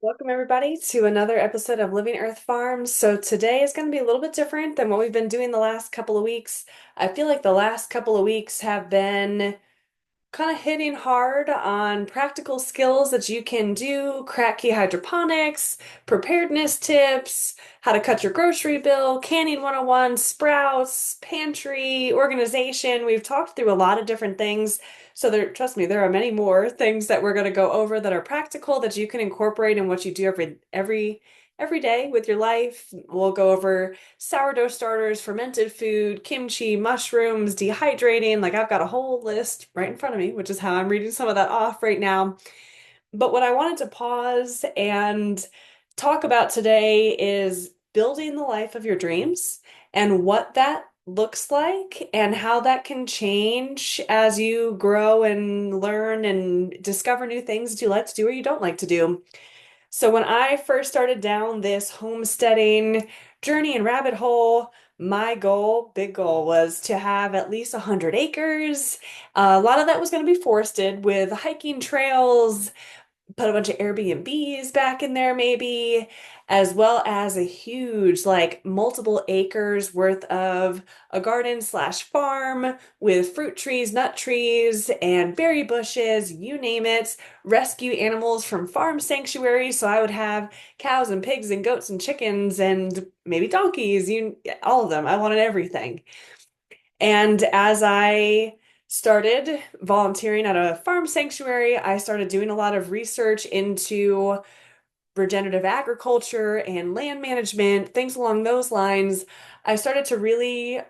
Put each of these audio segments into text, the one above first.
Welcome, everybody, to another episode of Living Earth Farms. So, today is going to be a little bit different than what we've been doing the last couple of weeks. I feel like the last couple of weeks have been kind of hitting hard on practical skills that you can do, crack key hydroponics, preparedness tips, how to cut your grocery bill, canning 101, sprouts, pantry, organization. We've talked through a lot of different things. So there, trust me, there are many more things that we're going to go over that are practical that you can incorporate in what you do every day with your life. We'll go over sourdough starters, fermented food, kimchi, mushrooms, dehydrating. Like I've got a whole list right in front of me, which is how I'm reading some of that off right now. But what I wanted to pause and talk about today is building the life of your dreams and what that looks like and how that can change as you grow and learn and discover new things that you like to do or you don't like to do. So when I first started down this homesteading journey and rabbit hole, my goal, big goal, was to have at least 100 acres. A lot of that was going to be forested with hiking trails, put a bunch of Airbnbs back in there maybe, as well as a huge, like multiple acres worth of a garden slash farm with fruit trees, nut trees, and berry bushes, you name it, rescue animals from farm sanctuaries. So I would have cows and pigs and goats and chickens and maybe donkeys, all of them. I wanted everything. And as I started volunteering at a farm sanctuary, I started doing a lot of research into regenerative agriculture and land management, things along those lines. I started to really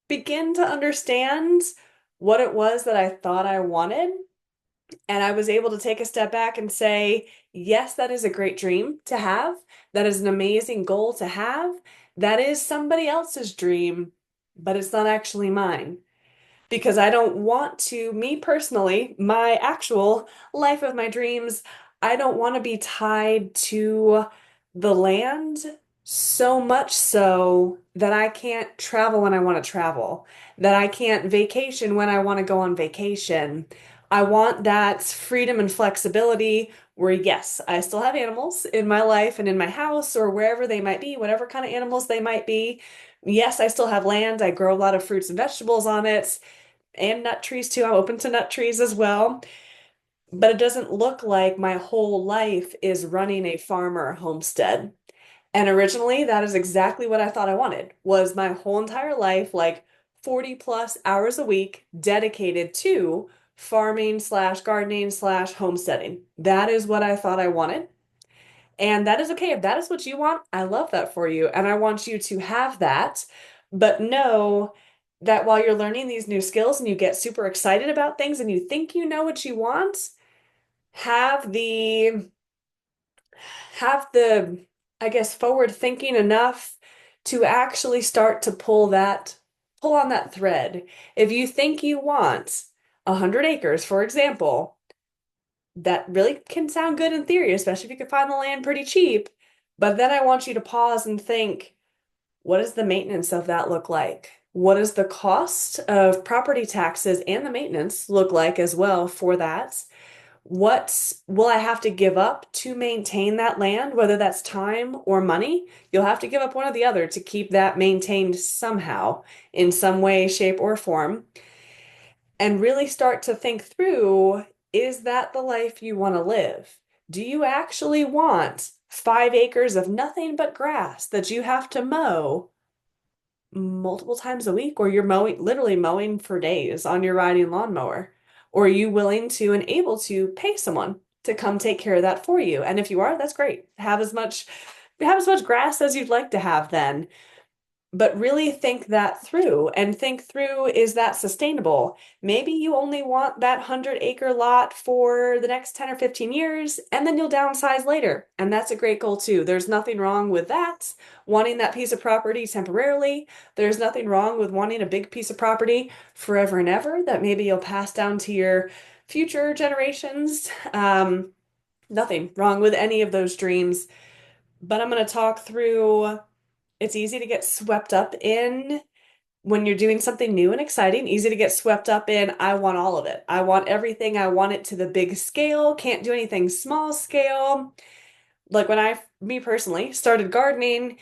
begin to understand what it was that I thought I wanted. And I was able to take a step back and say, yes, that is a great dream to have. That is an amazing goal to have. That is somebody else's dream, but it's not actually mine because I don't want to, me personally, my actual life of my dreams, I don't want to be tied to the land so much so that I can't travel when I want to travel, that I can't vacation when I want to go on vacation. I want that freedom and flexibility where, yes, I still have animals in my life and in my house or wherever they might be, whatever kind of animals they might be. Yes, I still have land. I grow a lot of fruits and vegetables on it and nut trees too. I'm open to nut trees as well. But it doesn't look like my whole life is running a farm or a homestead. And originally, that is exactly what I thought I wanted, was my whole entire life, like 40 plus hours a week dedicated to farming slash gardening slash homesteading. That is what I thought I wanted. And that is okay. If that is what you want, I love that for you. And I want you to have that. But know that while you're learning these new skills and you get super excited about things and you think you know what you want, have the have the, I guess, forward thinking enough to actually start to pull on that thread. If you think you want 100 acres, for example, that really can sound good in theory, especially if you can find the land pretty cheap. But then I want you to pause and think, what does the maintenance of that look like? What does the cost of property taxes and the maintenance look like as well for that? What will I have to give up to maintain that land, whether that's time or money? You'll have to give up one or the other to keep that maintained somehow, in some way, shape, or form, and really start to think through, is that the life you want to live? Do you actually want 5 acres of nothing but grass that you have to mow multiple times a week, or you're mowing, literally mowing for days on your riding lawnmower? Or are you willing to and able to pay someone to come take care of that for you? And if you are, that's great. Have as much grass as you'd like to have then. But really think that through and think through, is that sustainable? Maybe you only want that 100-acre lot for the next 10 or 15 years, and then you'll downsize later. And that's a great goal too. There's nothing wrong with that, wanting that piece of property temporarily. There's nothing wrong with wanting a big piece of property forever and ever that maybe you'll pass down to your future generations. Nothing wrong with any of those dreams. But I'm going to talk through, it's easy to get swept up in when you're doing something new and exciting, easy to get swept up in, I want all of it. I want everything. I want it to the big scale. Can't do anything small scale. like when me personally, started gardening,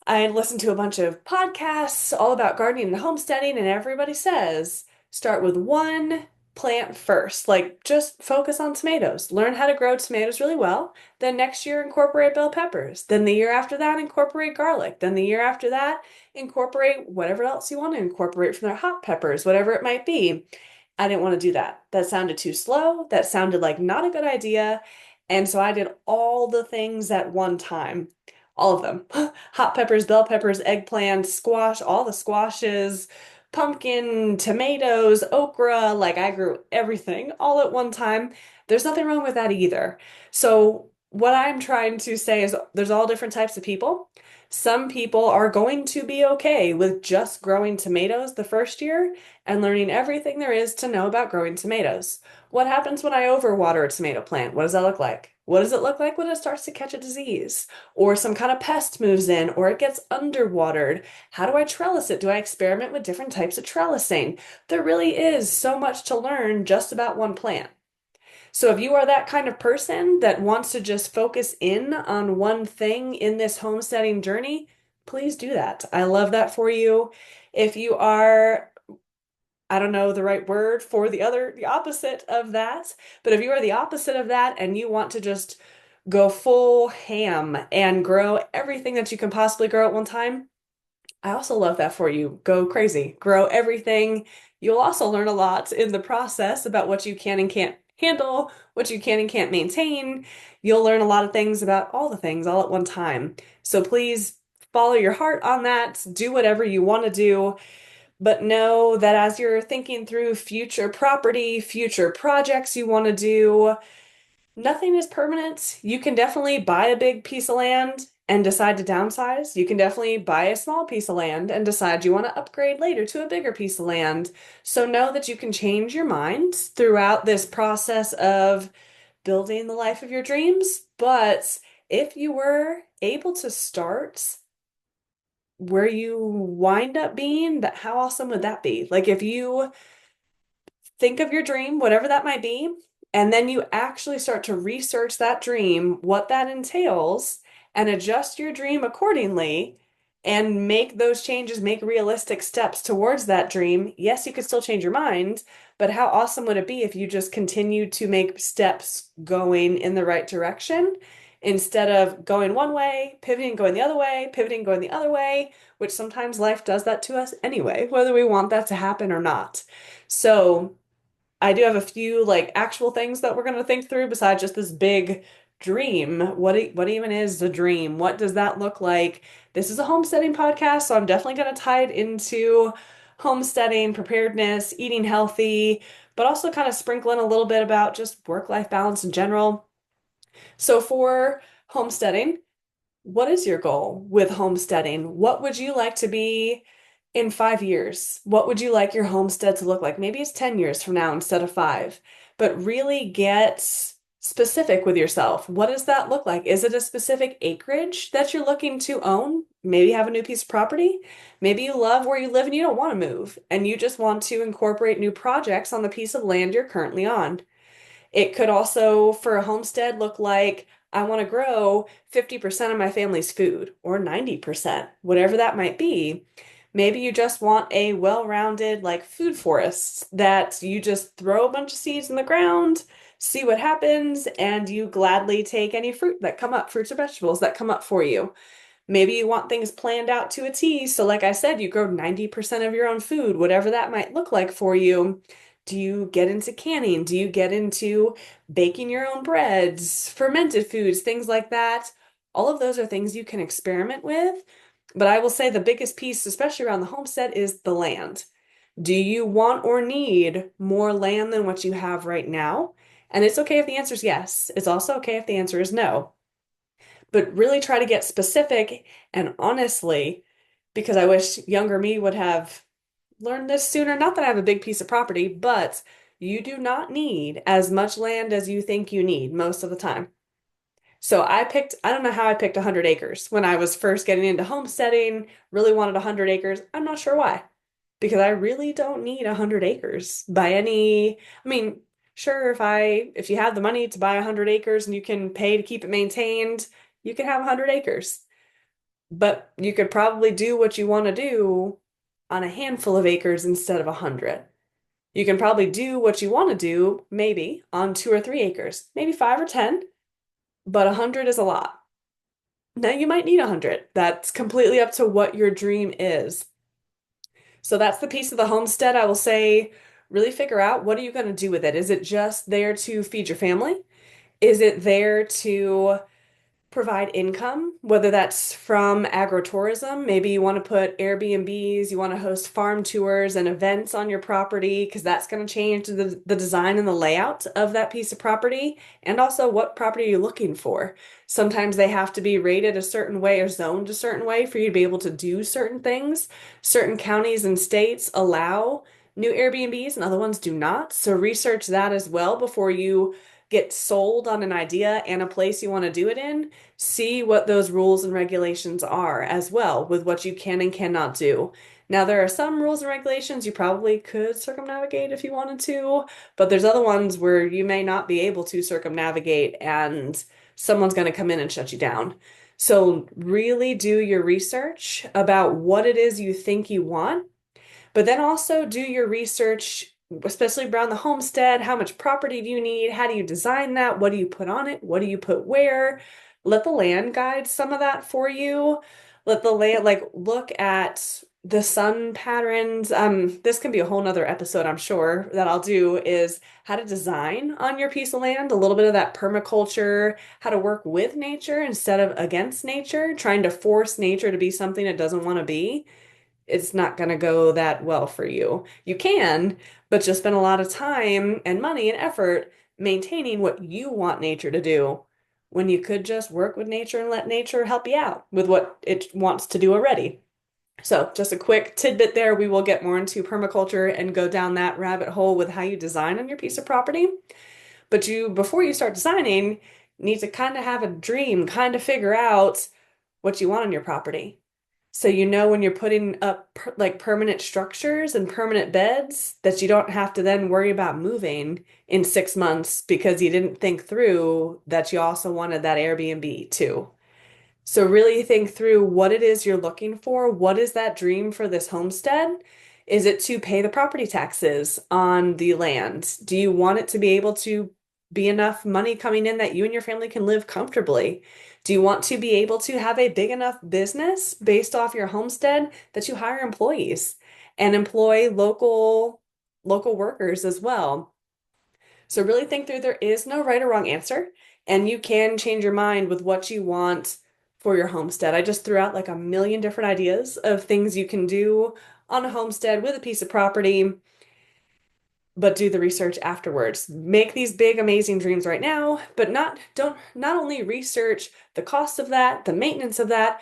I listened to a bunch of podcasts all about gardening and homesteading, and everybody says start with one plant first. Like just focus on tomatoes. Learn how to grow tomatoes really well. Then next year incorporate bell peppers. Then the year after that incorporate garlic. Then the year after that incorporate whatever else you want to incorporate from their hot peppers, whatever it might be. I didn't want to do that. That sounded too slow. That sounded like not a good idea. And so I did all the things at one time. All of them. Hot peppers, bell peppers, eggplant, squash, all the squashes, pumpkin, tomatoes, okra. Like I grew everything all at one time. There's nothing wrong with that either. So what I'm trying to say is there's all different types of people. Some people are going to be okay with just growing tomatoes the first year and learning everything there is to know about growing tomatoes. What happens when I overwater a tomato plant? What does that look like? What does it look like when it starts to catch a disease? Or some kind of pest moves in, or it gets underwatered? How do I trellis it? Do I experiment with different types of trellising? There really is so much to learn just about one plant. So if you are that kind of person that wants to just focus in on one thing in this homesteading journey, please do that. I love that for you. If you are, I don't know the right word for the opposite of that, but if you are the opposite of that and you want to just go full ham and grow everything that you can possibly grow at one time, I also love that for you. Go crazy, grow everything. You'll also learn a lot in the process about what you can and can't handle, what you can and can't maintain. You'll learn a lot of things about all the things all at one time. So please follow your heart on that. Do whatever you want to do, but know that as you're thinking through future property, future projects you want to do, nothing is permanent. You can definitely buy a big piece of land and decide to downsize. You can definitely buy a small piece of land and decide you want to upgrade later to a bigger piece of land. So know that you can change your mind throughout this process of building the life of your dreams. But if you were able to start where you wind up being, that how awesome would that be? Like if you think of your dream, whatever that might be, and then you actually start to research that dream, what that entails, and adjust your dream accordingly and make those changes, make realistic steps towards that dream. Yes, you could still change your mind, but how awesome would it be if you just continued to make steps going in the right direction instead of going one way, pivoting, going the other way, pivoting, going the other way, which sometimes life does that to us anyway, whether we want that to happen or not. So, I do have a few like actual things that we're going to think through besides just this big dream. What even is a dream? What does that look like? This is a homesteading podcast, so I'm definitely going to tie it into homesteading, preparedness, eating healthy, but also kind of sprinkle in a little bit about just work-life balance in general. So for homesteading, what is your goal with homesteading? What would you like to be in 5 years? What would you like your homestead to look like? Maybe it's 10 years from now instead of five, but really get specific with yourself. What does that look like? Is it a specific acreage that you're looking to own? Maybe have a new piece of property. Maybe you love where you live and you don't want to move, and you just want to incorporate new projects on the piece of land you're currently on. It could also, for a homestead, look like I want to grow 50% of my family's food or 90%, whatever that might be. Maybe you just want a well-rounded like food forest that you just throw a bunch of seeds in the ground, see what happens, and you gladly take any fruit that come up, fruits or vegetables that come up for you. Maybe you want things planned out to a T. So, like I said, you grow 90% of your own food, whatever that might look like for you. Do you get into canning? Do you get into baking your own breads, fermented foods, things like that? All of those are things you can experiment with. But I will say the biggest piece, especially around the homestead, is the land. Do you want or need more land than what you have right now? And it's okay if the answer is yes. It's also okay if the answer is no, but really try to get specific and honestly, because I wish younger me would have learned this sooner. Not that I have a big piece of property, but you do not need as much land as you think you need most of the time. So I don't know how I picked 100 acres when I was first getting into homesteading, really wanted 100 acres. I'm not sure why, because I really don't need 100 acres by any, I mean, Sure, if you have the money to buy 100 acres and you can pay to keep it maintained, you can have 100 acres. But you could probably do what you want to do on a handful of acres instead of 100. You can probably do what you want to do, maybe, on 2 or 3 acres, maybe 5 or 10, but 100 is a lot. Now you might need 100. That's completely up to what your dream is. So that's the piece of the homestead I will say, really figure out what are you going to do with it? Is it just there to feed your family? Is it there to provide income, whether that's from agritourism. Maybe you want to put Airbnbs, you want to host farm tours and events on your property because that's going to change the design and the layout of that piece of property. And also, what property are you looking for? Sometimes they have to be rated a certain way or zoned a certain way for you to be able to do certain things. Certain counties and states allow new Airbnbs and other ones do not. So research that as well before you get sold on an idea and a place you want to do it in. See what those rules and regulations are as well with what you can and cannot do. Now, there are some rules and regulations you probably could circumnavigate if you wanted to, but there's other ones where you may not be able to circumnavigate and someone's going to come in and shut you down. So, really do your research about what it is you think you want, but then also do your research, especially around the homestead. How much property do you need? How do you design that? What do you put on it? What do you put where? Let the land guide some of that for you. Let the land, like, look at the sun patterns. This can be a whole nother episode, I'm sure, that I'll do is how to design on your piece of land, a little bit of that permaculture, how to work with nature instead of against nature, trying to force nature to be something it doesn't want to be. It's not going to go that well for you. You can, but just spend a lot of time and money and effort maintaining what you want nature to do when you could just work with nature and let nature help you out with what it wants to do already. So, just a quick tidbit there. We will get more into permaculture and go down that rabbit hole with how you design on your piece of property. But before you start designing, need to kind of have a dream, kind of figure out what you want on your property. So you know when you're putting up like permanent structures and permanent beds that you don't have to then worry about moving in 6 months because you didn't think through that you also wanted that Airbnb too. So really think through what it is you're looking for. What is that dream for this homestead? Is it to pay the property taxes on the land? Do you want it to be able to be enough money coming in that you and your family can live comfortably? Do you want to be able to have a big enough business based off your homestead that you hire employees and employ local workers as well? So really think through, there is no right or wrong answer, and you can change your mind with what you want for your homestead. I just threw out like a million different ideas of things you can do on a homestead with a piece of property, but do the research afterwards. Make these big, amazing dreams right now, but not only research the cost of that, the maintenance of that,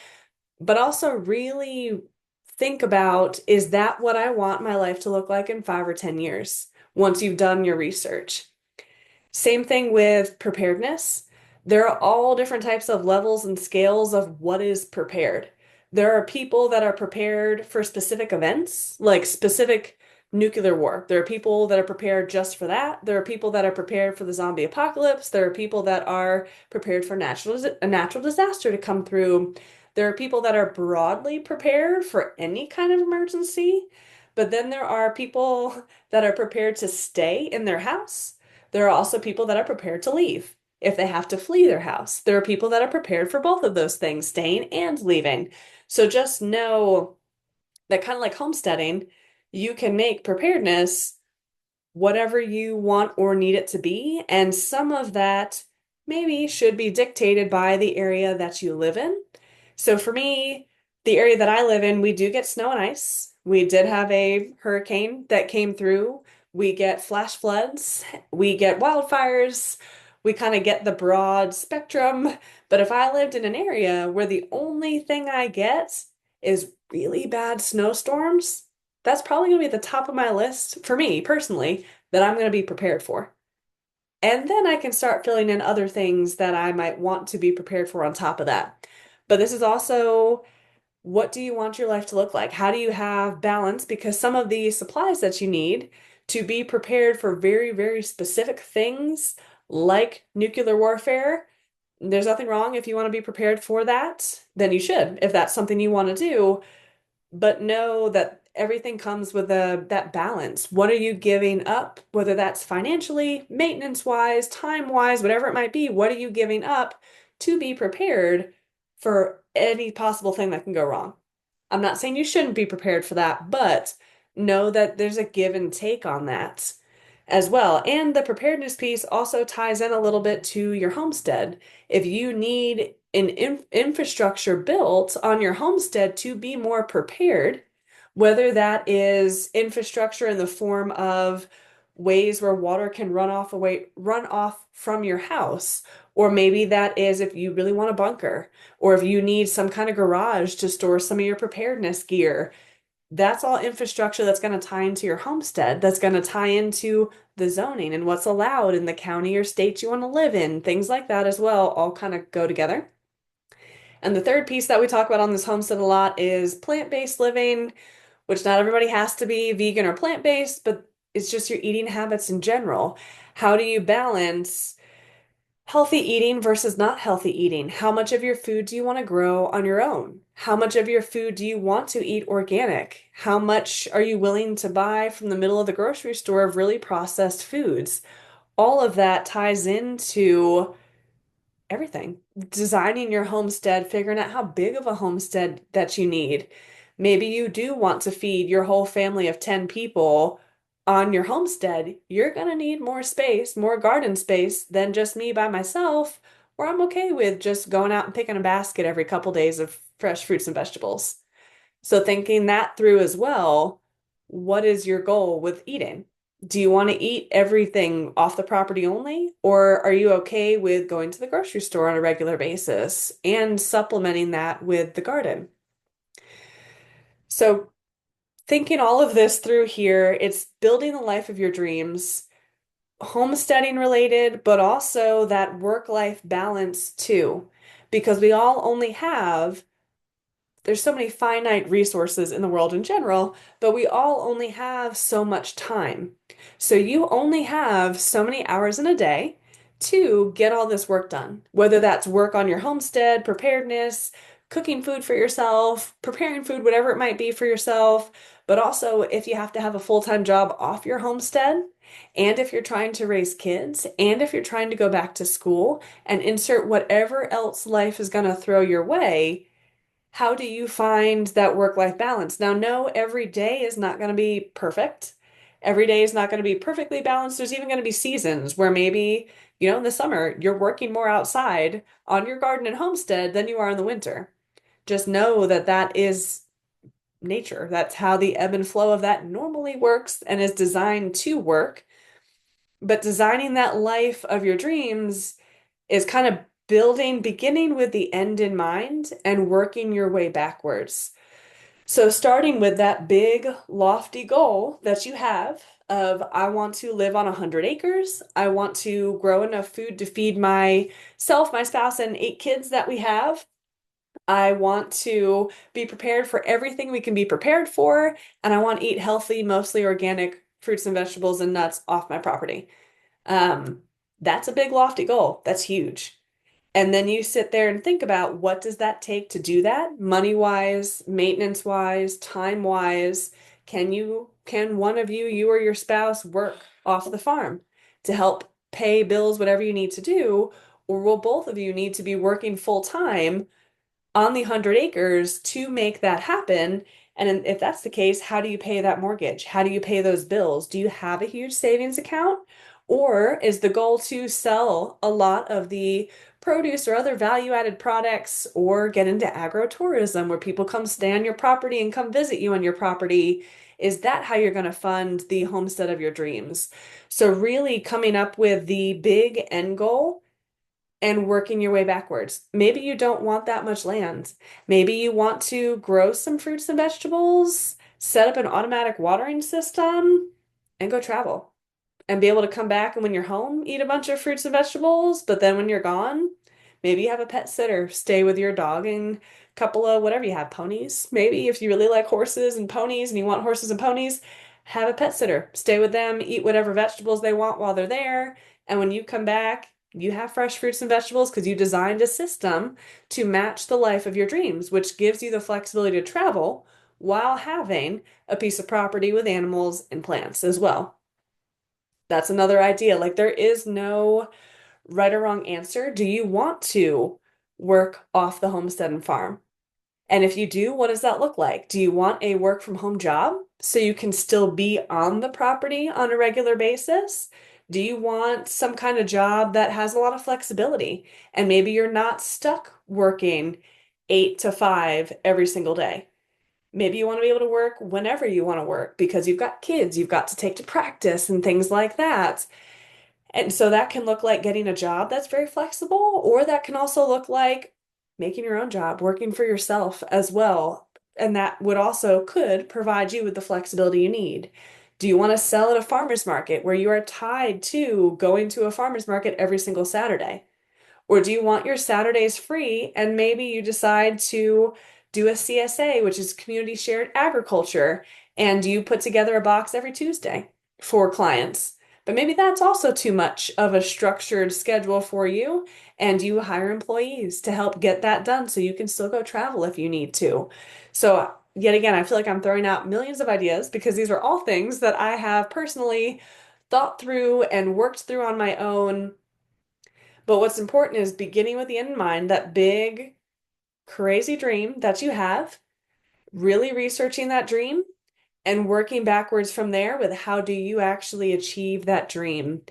but also really think about, is that what I want my life to look like in 5 or 10 years once you've done your research? Same thing with preparedness. There are all different types of levels and scales of what is prepared. There are people that are prepared for specific events, like specific nuclear war. There are people that are prepared just for that. There are people that are prepared for the zombie apocalypse. There are people that are prepared for a natural disaster to come through. There are people that are broadly prepared for any kind of emergency. But then there are people that are prepared to stay in their house. There are also people that are prepared to leave if they have to flee their house. There are people that are prepared for both of those things, staying and leaving. So just know that, kind of like homesteading, you can make preparedness whatever you want or need it to be. And some of that maybe should be dictated by the area that you live in. So for me, the area that I live in, we do get snow and ice. We did have a hurricane that came through. We get flash floods. We get wildfires. We kind of get the broad spectrum. But if I lived in an area where the only thing I get is really bad snowstorms, that's probably going to be at the top of my list for me personally that I'm going to be prepared for. And then I can start filling in other things that I might want to be prepared for on top of that. But this is also, what do you want your life to look like? How do you have balance? Because some of the supplies that you need to be prepared for very, very specific things like nuclear warfare. There's nothing wrong if you want to be prepared for that, then you should, if that's something you want to do. But know that everything comes with that balance. What are you giving up? Whether that's financially, maintenance-wise, time-wise, whatever it might be, what are you giving up to be prepared for any possible thing that can go wrong? I'm not saying you shouldn't be prepared for that, but know that there's a give and take on that as well. And the preparedness piece also ties in a little bit to your homestead. If you need an infrastructure built on your homestead to be more prepared, whether that is infrastructure in the form of ways where water can run off from your house, or maybe that is if you really want a bunker, or if you need some kind of garage to store some of your preparedness gear. That's all infrastructure that's going to tie into your homestead, that's going to tie into the zoning and what's allowed in the county or state you want to live in. Things like that as well all kind of go together. And the third piece that we talk about on this homestead a lot is plant-based living, which not everybody has to be vegan or plant-based, but it's just your eating habits in general. How do you balance healthy eating versus not healthy eating? How much of your food do you want to grow on your own? How much of your food do you want to eat organic? How much are you willing to buy from the middle of the grocery store of really processed foods? All of that ties into everything. Designing your homestead, figuring out how big of a homestead that you need. Maybe you do want to feed your whole family of 10 people on your homestead. You're going to need more space, more garden space than just me by myself, or I'm okay with just going out and picking a basket every couple days of fresh fruits and vegetables. So thinking that through as well, what is your goal with eating? Do you want to eat everything off the property only, or are you okay with going to the grocery store on a regular basis and supplementing that with the garden? So thinking all of this through here, it's building the life of your dreams, homesteading related, but also that work-life balance too, because we all only have there's so many finite resources in the world in general, but we all only have so much time. So you only have so many hours in a day to get all this work done, whether that's work on your homestead, preparedness, cooking food for yourself, preparing food, whatever it might be for yourself, but also if you have to have a full-time job off your homestead, and if you're trying to raise kids, and if you're trying to go back to school and insert whatever else life is going to throw your way. How do you find that work-life balance? Now, no, every day is not going to be perfect. Every day is not going to be perfectly balanced. There's even going to be seasons where maybe, in the summer, you're working more outside on your garden and homestead than you are in the winter. Just know that that is nature. That's how the ebb and flow of that normally works and is designed to work. But designing that life of your dreams is kind of beginning with the end in mind and working your way backwards. So starting with that big, lofty goal that you have of I want to live on 100 acres. I want to grow enough food to feed myself, my spouse, and 8 kids that we have. I want to be prepared for everything we can be prepared for, and I want to eat healthy, mostly organic fruits and vegetables and nuts off my property. Um, that's a big, lofty goal. That's huge. And then you sit there and think about what does that take to do that? Money wise, maintenance wise, time wise. Can one of you or your spouse work off the farm to help pay bills, whatever you need to do? Or will both of you need to be working full time on the 100 acres to make that happen? And if that's the case, how do you pay that mortgage? How do you pay those bills? Do you have a huge savings account? Or is the goal to sell a lot of the produce or other value-added products or get into agro-tourism where people come stay on your property and come visit you on your property? Is that how you're going to fund the homestead of your dreams? So really coming up with the big end goal and working your way backwards. Maybe you don't want that much land. Maybe you want to grow some fruits and vegetables, set up an automatic watering system, and go travel. And be able to come back and when you're home, eat a bunch of fruits and vegetables. But then when you're gone, maybe you have a pet sitter, stay with your dog and a couple of whatever you have, ponies. Maybe if you really like horses and ponies and you want horses and ponies, have a pet sitter, stay with them, eat whatever vegetables they want while they're there. And when you come back, you have fresh fruits and vegetables because you designed a system to match the life of your dreams, which gives you the flexibility to travel while having a piece of property with animals and plants as well. That's another idea. Like, there is no right or wrong answer. Do you want to work off the homestead and farm? And if you do, what does that look like? Do you want a work from home job so you can still be on the property on a regular basis? Do you want some kind of job that has a lot of flexibility and maybe you're not stuck working 8 to 5 every single day? Maybe you want to be able to work whenever you want to work because you've got kids you've got to take to practice and things like that. And so that can look like getting a job that's very flexible, or that can also look like making your own job, working for yourself as well. And that would also could provide you with the flexibility you need. Do you want to sell at a farmer's market where you are tied to going to a farmer's market every single Saturday? Or do you want your Saturdays free and maybe you decide to do a CSA, which is community shared agriculture, and you put together a box every Tuesday for clients? But maybe that's also too much of a structured schedule for you, and you hire employees to help get that done so you can still go travel if you need to. So, yet again, I feel like I'm throwing out millions of ideas because these are all things that I have personally thought through and worked through on my own. But what's important is beginning with the end in mind, that big, crazy dream that you have, really researching that dream and working backwards from there with how do you actually achieve that dream.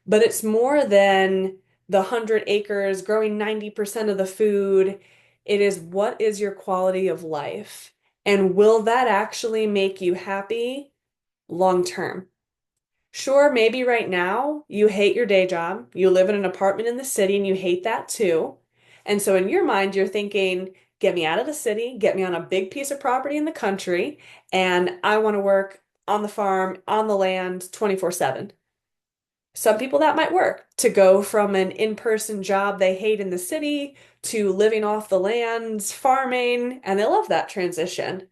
But it's more than the 100 acres growing 90% of the food. It is what is your quality of life? And will that actually make you happy long term? Sure, maybe right now you hate your day job. You live in an apartment in the city and you hate that too. And so in your mind, you're thinking, get me out of the city, get me on a big piece of property in the country, and I want to work on the farm, on the land 24/7. Some people that might work to go from an in-person job they hate in the city to living off the land, farming, and they love that transition.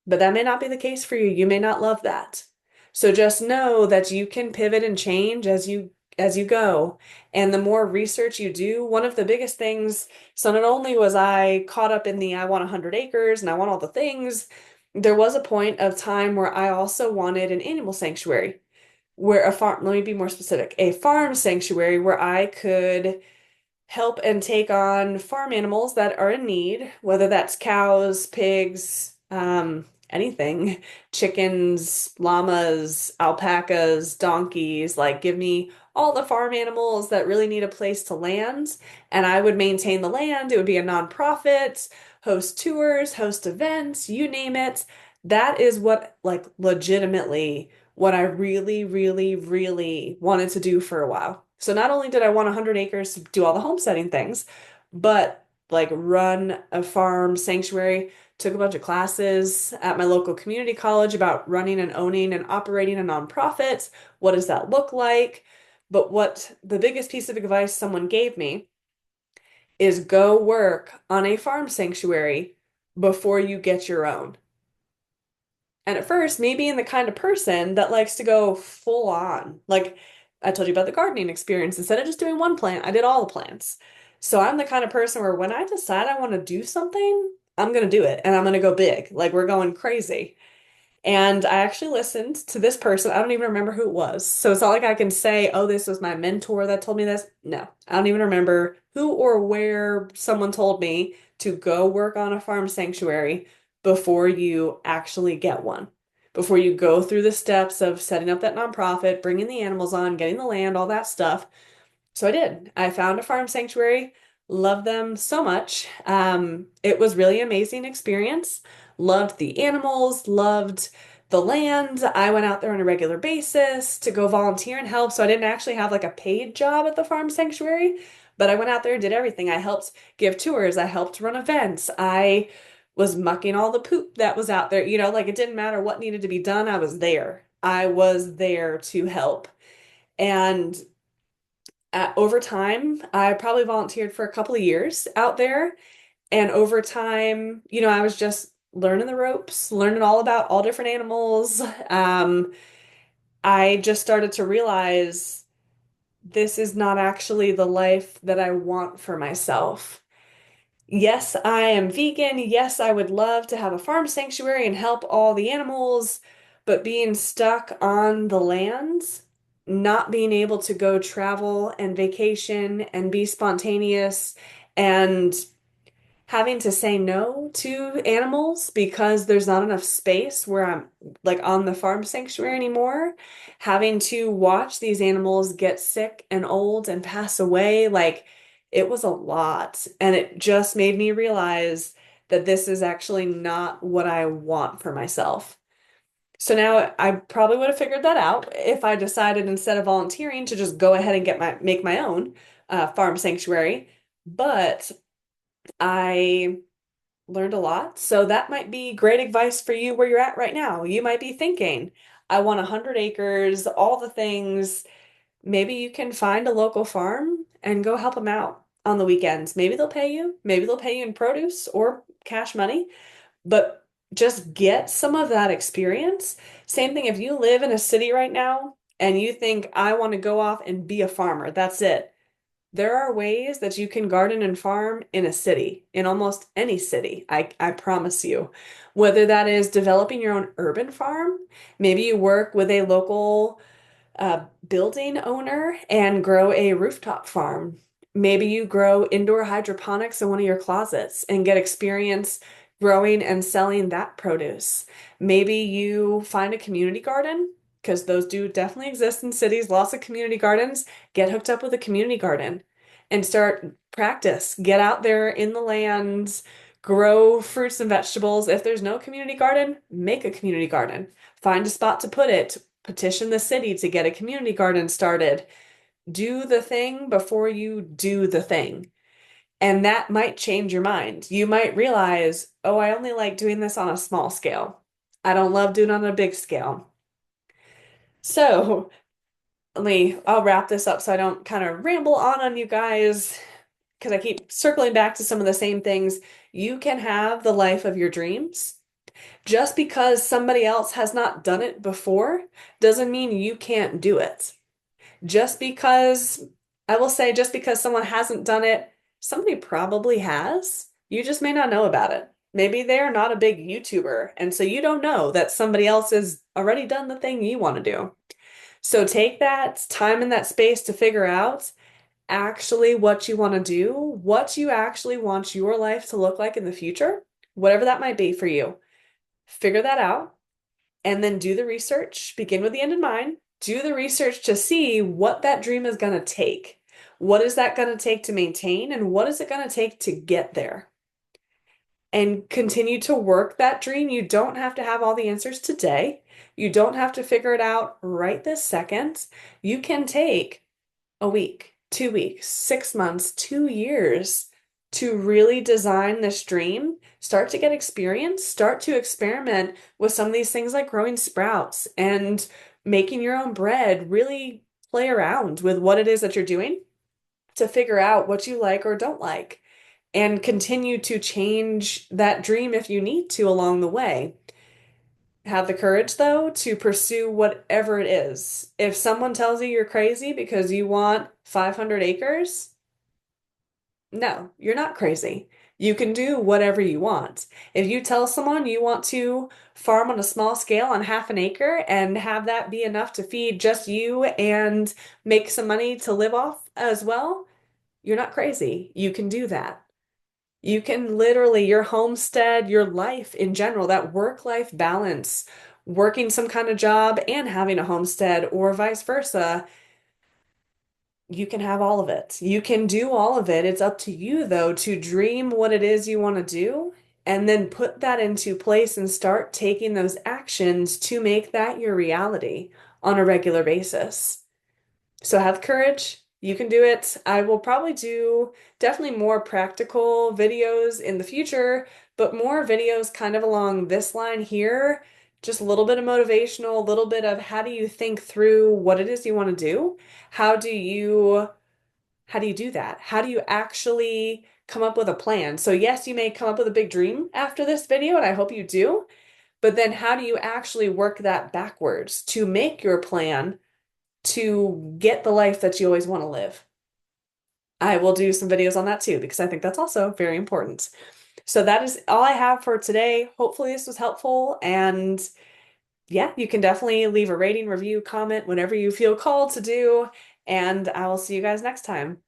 But that may not be the case for you. You may not love that. So just know that you can pivot and change as you go. And the more research you do, one of the biggest things, so not only was I caught up in the I want 100 acres and I want all the things, there was a point of time where I also wanted an animal sanctuary, where a farm, let me be more specific, a farm sanctuary where I could help and take on farm animals that are in need, whether that's cows, pigs, anything, chickens, llamas, alpacas, donkeys, like give me all the farm animals that really need a place to land, and I would maintain the land. It would be a nonprofit, host tours, host events, you name it. That is what, like, legitimately what I really, really, really wanted to do for a while. So not only did I want 100 acres to do all the homesteading things, but like run a farm sanctuary, took a bunch of classes at my local community college about running and owning and operating a nonprofit. What does that look like? But what the biggest piece of advice someone gave me is go work on a farm sanctuary before you get your own. And at first, me being the kind of person that likes to go full on, like I told you about the gardening experience, instead of just doing one plant, I did all the plants. So I'm the kind of person where when I decide I want to do something, I'm going to do it and I'm going to go big. Like we're going crazy. And I actually listened to this person. I don't even remember who it was. So it's not like I can say, oh, this was my mentor that told me this. No, I don't even remember who or where someone told me to go work on a farm sanctuary before you actually get one. Before you go through the steps of setting up that nonprofit, bringing the animals on, getting the land, all that stuff. So I did. I found a farm sanctuary, loved them so much. It was really amazing experience. Loved the animals, loved the land. I went out there on a regular basis to go volunteer and help. So I didn't actually have like a paid job at the farm sanctuary, but I went out there and did everything. I helped give tours, I helped run events. I was mucking all the poop that was out there. Like it didn't matter what needed to be done, I was there. I was there to help. And over time, I probably volunteered for a couple of years out there. And over time, I was just learning the ropes, learning all about all different animals. I just started to realize this is not actually the life that I want for myself. Yes, I am vegan. Yes, I would love to have a farm sanctuary and help all the animals, but being stuck on the lands, not being able to go travel and vacation and be spontaneous and having to say no to animals because there's not enough space where I'm like on the farm sanctuary anymore, having to watch these animals get sick and old and pass away, like it was a lot. And it just made me realize that this is actually not what I want for myself. So now I probably would have figured that out if I decided instead of volunteering to just go ahead and make my own farm sanctuary. But I learned a lot. So that might be great advice for you where you're at right now. You might be thinking, I want 100 acres, all the things. Maybe you can find a local farm and go help them out on the weekends. Maybe they'll pay you. Maybe they'll pay you in produce or cash money, but just get some of that experience. Same thing if you live in a city right now and you think, I want to go off and be a farmer, that's it. There are ways that you can garden and farm in a city, in almost any city, I promise you. Whether that is developing your own urban farm, maybe you work with a local building owner and grow a rooftop farm. Maybe you grow indoor hydroponics in one of your closets and get experience growing and selling that produce. Maybe you find a community garden, because those do definitely exist in cities, lots of community gardens. Get hooked up with a community garden and start practice. Get out there in the lands, grow fruits and vegetables. If there's no community garden, make a community garden. Find a spot to put it. Petition the city to get a community garden started. Do the thing before you do the thing. And that might change your mind. You might realize, oh, I only like doing this on a small scale. I don't love doing it on a big scale. So, I'll wrap this up so I don't kind of ramble on you guys because I keep circling back to some of the same things. You can have the life of your dreams. Just because somebody else has not done it before doesn't mean you can't do it. Just because, I will say, just because someone hasn't done it, somebody probably has. You just may not know about it. Maybe they're not a big YouTuber, and so you don't know that somebody else has already done the thing you want to do. So take that time and that space to figure out actually what you want to do, what you actually want your life to look like in the future, whatever that might be for you. Figure that out and then do the research. Begin with the end in mind. Do the research to see what that dream is going to take. What is that going to take to maintain, and what is it going to take to get there? And continue to work that dream. You don't have to have all the answers today. You don't have to figure it out right this second. You can take a week, 2 weeks, 6 months, 2 years to really design this dream. Start to get experience, start to experiment with some of these things like growing sprouts and making your own bread. Really play around with what it is that you're doing to figure out what you like or don't like and continue to change that dream if you need to along the way. Have the courage, though, to pursue whatever it is. If someone tells you you're crazy because you want 500 acres, no, you're not crazy. You can do whatever you want. If you tell someone you want to farm on a small scale on half an acre and have that be enough to feed just you and make some money to live off as well, you're not crazy. You can do that. You can literally, your homestead, your life in general, that work-life balance, working some kind of job and having a homestead, or vice versa, you can have all of it. You can do all of it. It's up to you, though, to dream what it is you want to do and then put that into place and start taking those actions to make that your reality on a regular basis. So have courage. You can do it. I will probably do definitely more practical videos in the future, but more videos kind of along this line here. Just a little bit of motivational, a little bit of how do you think through what it is you want to do? How do you How do you do that? How do you actually come up with a plan? So yes, you may come up with a big dream after this video, and I hope you do, but then how do you actually work that backwards to make your plan to get the life that you always want to live? I will do some videos on that too, because I think that's also very important. So that is all I have for today. Hopefully this was helpful, and yeah, you can definitely leave a rating, review, comment, whenever you feel called to do, and I will see you guys next time.